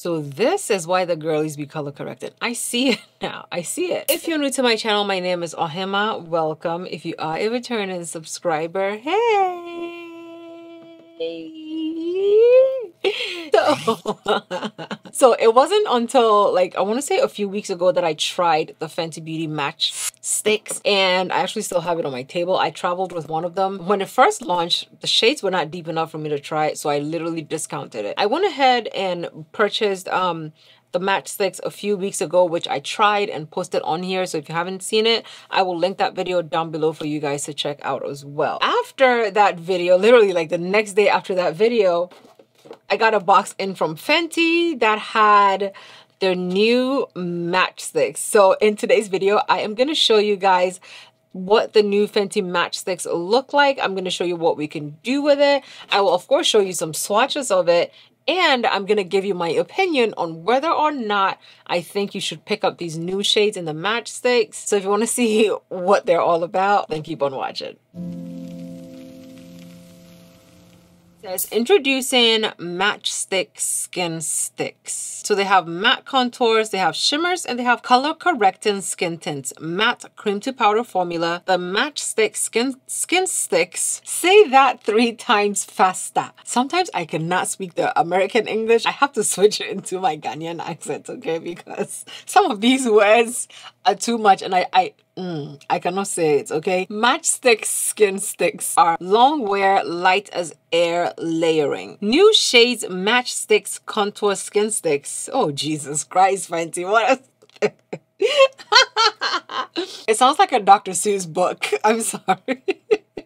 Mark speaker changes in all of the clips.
Speaker 1: So this is why the girlies be color corrected. I see it now. I see it. If you're new to my channel, my name is Ohemaa. Welcome. If you are a returning subscriber, hey. So it wasn't until like I want to say a few weeks ago that I tried the Fenty Beauty Match Stix, and I actually still have it on my table. I traveled with one of them. When it first launched, the shades were not deep enough for me to try it, so I literally discounted it. I went ahead and purchased the Match Stix a few weeks ago, which I tried and posted on here. So if you haven't seen it, I will link that video down below for you guys to check out as well. After that video, literally like the next day after that video, I got a box in from Fenty that had their new Match Stix. So in today's video, I am going to show you guys what the new Fenty Match Stix look like. I'm going to show you what we can do with it. I will of course show you some swatches of it. And I'm going to give you my opinion on whether or not I think you should pick up these new shades in the Match Stix. So if you want to see what they're all about, then keep on watching. It says introducing Match Stix Skinstick. So they have matte contours, they have shimmers, and they have color correcting skin tints. Matte cream to powder formula. The Match Stix Skinstick. Say that 3 times faster. Sometimes I cannot speak the American English. I have to switch it into my Ghanaian accent, okay? Because some of these words are too much, and I cannot say it, okay? Match Stix Skinstick are long wear, light as air layering. New shades Match Stix Contour Skinstick. Oh, Jesus Christ, Fenty, what a... It sounds like a Dr. Seuss book. I'm sorry.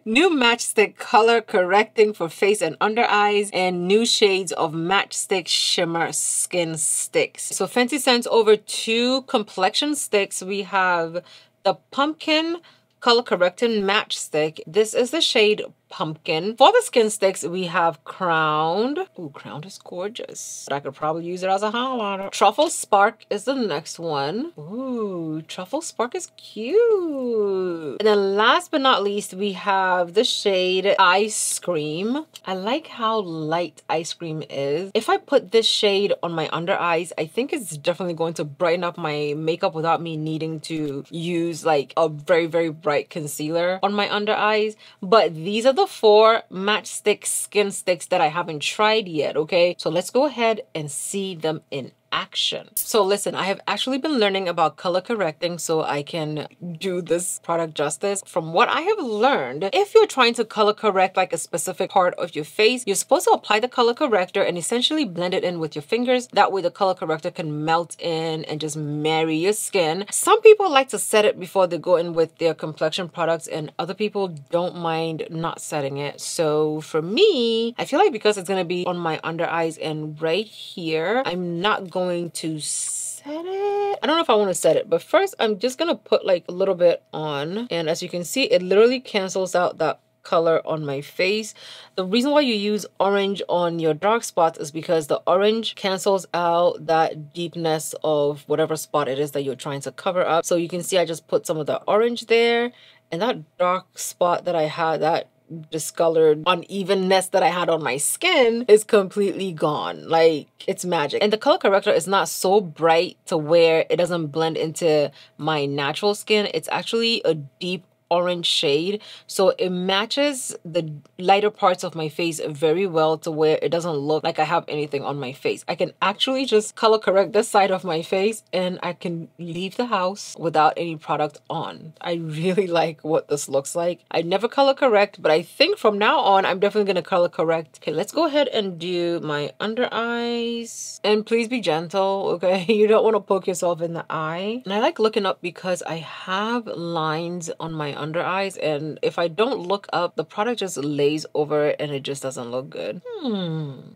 Speaker 1: New Match Stix color correcting for face and under eyes, and new shades of Match Stix shimmer skin sticks. So Fenty sends over 2 complexion sticks. We have the pumpkin color correcting match stick. This is the shade Pumpkin. For the skin sticks, we have Crowned. Ooh, Crowned is gorgeous. I could probably use it as a highlighter. Truffle Spark is the next one. Ooh, Truffle Spark is cute. And then last but not least, we have the shade Ice Cream. I like how light Ice Cream is. If I put this shade on my under eyes, I think it's definitely going to brighten up my makeup without me needing to use like a very, very bright concealer on my under eyes. But these are the 4 Match Stix skin sticks that I haven't tried yet, okay? So let's go ahead and see them in action. So listen, I have actually been learning about color correcting so I can do this product justice. From what I have learned, if you're trying to color correct like a specific part of your face, you're supposed to apply the color corrector and essentially blend it in with your fingers. That way the color corrector can melt in and just marry your skin. Some people like to set it before they go in with their complexion products, and other people don't mind not setting it. So for me, I feel like because it's going to be on my under eyes and right here, I'm not going to set it. I don't know if I want to set it, but first I'm just gonna put like a little bit on, and as you can see, it literally cancels out that color on my face. The reason why you use orange on your dark spots is because the orange cancels out that deepness of whatever spot it is that you're trying to cover up. So you can see I just put some of the orange there, and that dark spot that I had, that discolored unevenness that I had on my skin, is completely gone. Like, it's magic. And the color corrector is not so bright to where it doesn't blend into my natural skin. It's actually a deep orange shade, so it matches the lighter parts of my face very well to where it doesn't look like I have anything on my face. I can actually just color correct this side of my face and I can leave the house without any product on. I really like what this looks like. I never color correct, but I think from now on I'm definitely gonna color correct. Okay, let's go ahead and do my under eyes, and please be gentle, okay? You don't want to poke yourself in the eye. And I like looking up because I have lines on my under eyes, and if I don't look up, the product just lays over it and it just doesn't look good.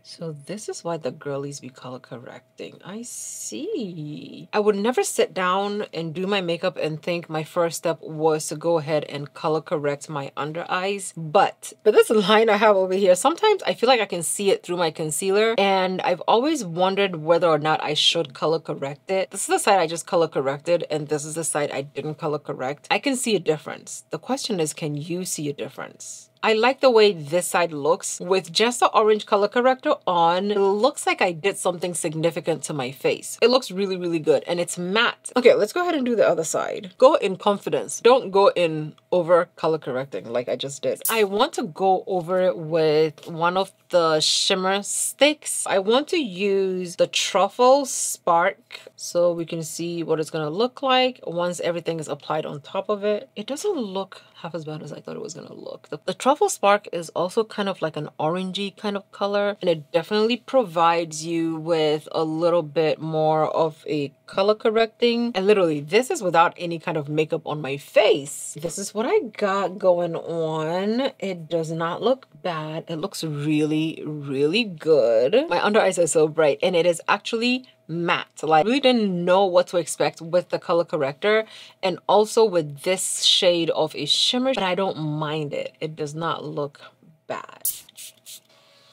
Speaker 1: So this is why the girlies be color correcting. I see. I would never sit down and do my makeup and think my first step was to go ahead and color correct my under eyes, but this line I have over here, sometimes I feel like I can see it through my concealer, and I've always wondered whether or not I should color correct it. This is the side I just color corrected, and this is the side I didn't color correct. I can see a difference. The question is, can you see a difference? I like the way this side looks. With just the orange color corrector on, it looks like I did something significant to my face. It looks really, really good, and it's matte. Okay, let's go ahead and do the other side. Go in confidence. Don't go in over color correcting like I just did. I want to go over it with one of the shimmer sticks. I want to use the Truffle Spark so we can see what it's gonna look like once everything is applied on top of it. It doesn't look half as bad as I thought it was gonna look. The Truffle Spark is also kind of like an orangey kind of color, and it definitely provides you with a little bit more of a color correcting. And literally, this is without any kind of makeup on my face. This is what I got going on. It does not look bad. It looks really, really good. My under eyes are so bright, and it is actually matte. Like, I really didn't know what to expect with the color corrector and also with this shade of a shimmer, but I don't mind it. It does not look bad.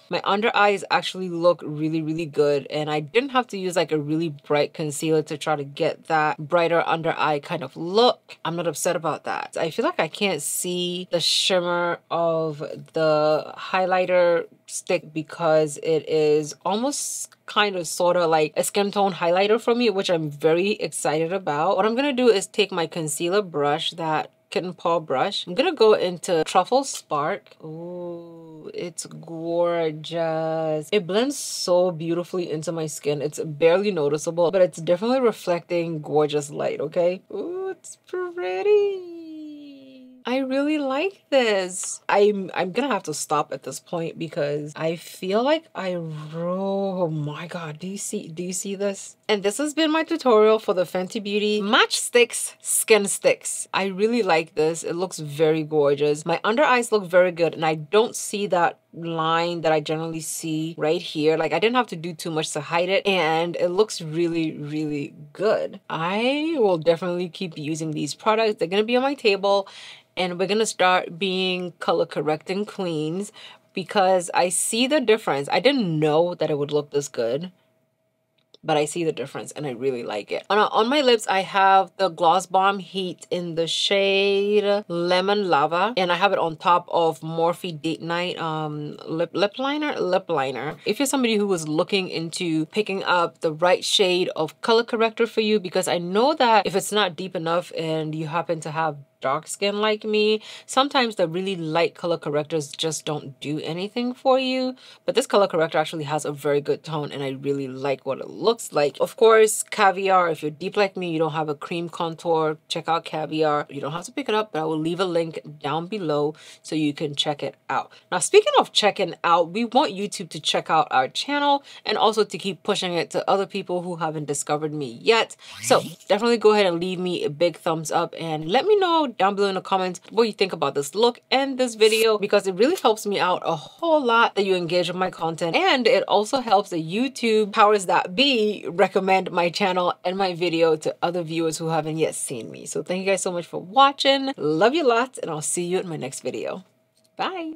Speaker 1: My under eyes actually look really, really good, and I didn't have to use like a really bright concealer to try to get that brighter under eye kind of look. I'm not upset about that. I feel like I can't see the shimmer of the highlighter stick because it is almost kind of sort of like a skin tone highlighter for me, which I'm very excited about. What I'm gonna do is take my concealer brush, that kitten paw brush. I'm gonna go into Truffle Spark. Ooh, it's gorgeous. It blends so beautifully into my skin. It's barely noticeable, but it's definitely reflecting gorgeous light, okay? Ooh, it's pretty. I really like this. I'm gonna have to stop at this point because I feel like oh my god, do you see this? And this has been my tutorial for the Fenty Beauty Matchsticks Skin Sticks. I really like this. It looks very gorgeous. My under eyes look very good, and I don't see that line that I generally see right here. Like, I didn't have to do too much to hide it, and it looks really, really good. I will definitely keep using these products. They're gonna be on my table, and we're gonna start being color correcting queens because I see the difference. I didn't know that it would look this good, but I see the difference and I really like it. On my lips, I have the Gloss Bomb Heat in the shade Lemon Lava, and I have it on top of Morphe Date Night lip liner. If you're somebody who was looking into picking up the right shade of color corrector for you, because I know that if it's not deep enough and you happen to have dark skin like me, sometimes the really light color correctors just don't do anything for you. But this color corrector actually has a very good tone, and I really like what it looks like. Of course, Caviar, if you're deep like me, you don't have a cream contour, check out Caviar. You don't have to pick it up, but I will leave a link down below so you can check it out. Now, speaking of checking out, we want YouTube to check out our channel and also to keep pushing it to other people who haven't discovered me yet. So definitely go ahead and leave me a big thumbs up and let me know down below in the comments what you think about this look and this video, because it really helps me out a whole lot that you engage with my content, and it also helps the YouTube powers that be recommend my channel and my video to other viewers who haven't yet seen me. So thank you guys so much for watching. Love you lots, and I'll see you in my next video. Bye.